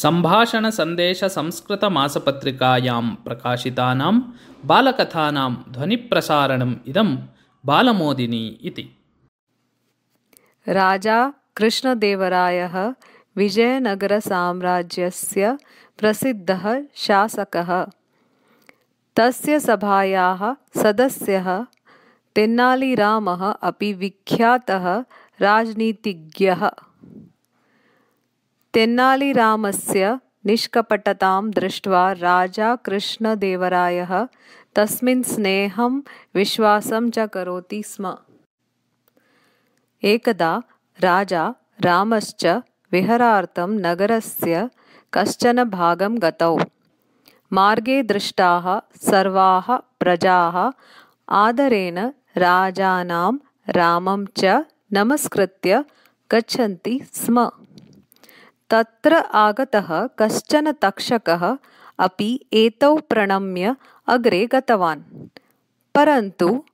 सम्भाषणसन्देशसंस्कृतमासपत्रिकायां प्रकाशितानां बालकथानां ध्वनिप्रसारणम् इदं बालमोदिनी इति। राजा कृष्णदेवरायः विजयनगरसाम्राज्यस्य प्रसिद्धः शासकः। तस्य सभायाः सदस्यः तेन्नालीरामः अपि विख्यातः राजनीतिज्ञः। तेन्नालीरामस्य निष्कपटतां दृष्ट्वा राजा कृष्णदेवरायः तस्मिन् स्नेहं विश्वासं च करोति स्म। एकदा राजा रामश्च विहारार्थं नगरस्य कश्चन भागं गतौ। मार्गे दृष्टाः सर्वाः प्रजाः आदरेण राजानं रामं च नमस्कृत्य गच्छन्ति स्म। तत्र आगतः कश्चन तक्षकः अपि एतौ प्रणम्य अग्रे गतवान्। परन्तु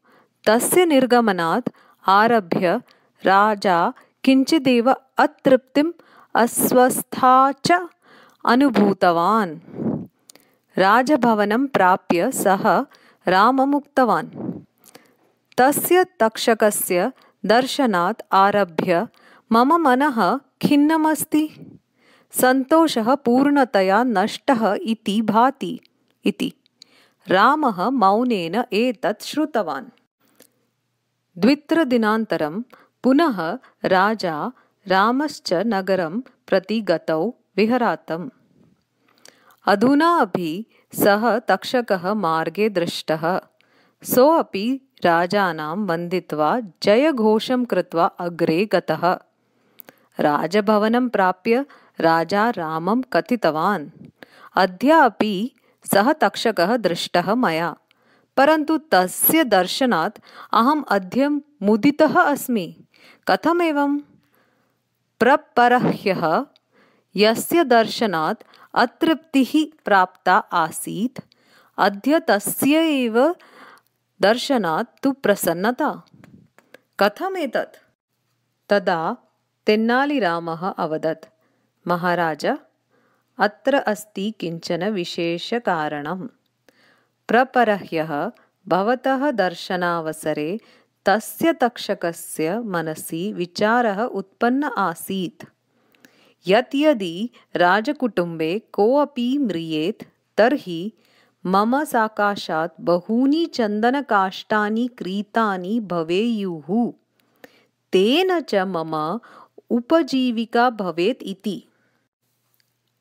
तस्य निर्गमनात् आरभ्य राजा किञ्चिदेव अतृप्तिम् अस्वस्था च अनुभूतवान्। राजभवनं प्राप्य सः रामम् उक्तवान्, तस्य तक्षकस्य दर्शनात् आरभ्य मम मनः खिन्नमस्ति, सन्तोषः पूर्णतया नष्टः इति भाति इति। रामः मौनेन एतत् श्रुतवान्। द्वित्रदिनान्तरं पुनः राजा रामश्च नगरं प्रति गतौ विहारार्थम्। अधुना अपि सः तक्षकः मार्गे दृष्टः। सोऽपि राजानं वन्दित्वा जयघोषं कृत्वा अग्रे गतः। राजभवनं प्राप्य राजा रामं कथितवान्, अद्य अपि सः तक्षकः दृष्टः मया, परन्तु तस्य दर्शनात् अहम् अद्य मुदितः अस्मि। कथमेवं? प्रपरह्यः यस्य दर्शनात् अतृप्तिः प्राप्ता आसीत्, अद्य तस्य एव दर्शनात् तु प्रसन्नता। कथमेतत्? तदा तेन्नालीरामः अवदत्, महाराज, अत्र अस्ति किञ्चन विशेषकारणम्। प्रपरह्यः भवतः दर्शनावसरे तस्य तक्षकस्य मनसि विचारः उत्पन्न आसीत् यत् यदि राजकुटुम्बे कोऽपि म्रियेत् तर्हि मम सकाशात् बहूनि चन्दनकाष्ठानि क्रीतानि भवेयुः, तेन च मम उपजीविका भवेत् इति।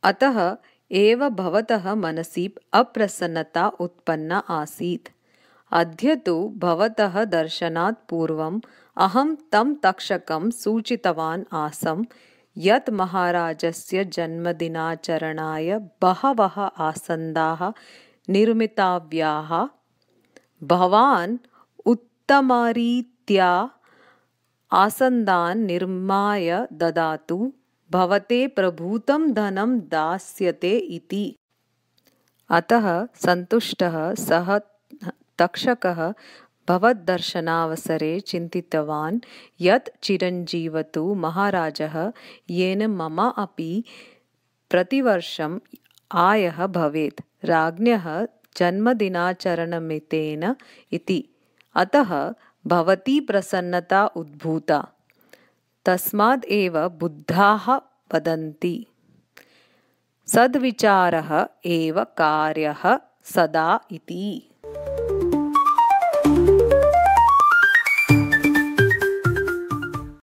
अतः एव भवतः मनसि अप्रसन्नता उत्पन्ना आसीत्। अद्य तु भवतः दर्शनात् पूर्वम् अहं तं तक्षकं सूचितवान् आसम् यत् महाराजस्य जन्मदिनाचरणाय बहवः आसन्दाः निर्मितव्याः। भवान् उत्तमरीत्या आसन्दान् निर्माय ददातु, भवते प्रभूतं धनं दास्यते इति। अतः सन्तुष्टः सः तक्षकः भवद्दर्शनावसरे चिन्तितवान् यत् चिरञ्जीवतु महाराजः येन मम अपि प्रतिवर्षम् आयः भवेत् राज्ञः जन्मदिनाचरणमितेन इति। अतः भवती प्रसन्नता उद्भूता। तस्माद् एव बुद्धाः वदन्ति, सद्विचारः एव कार्यः सदा इति।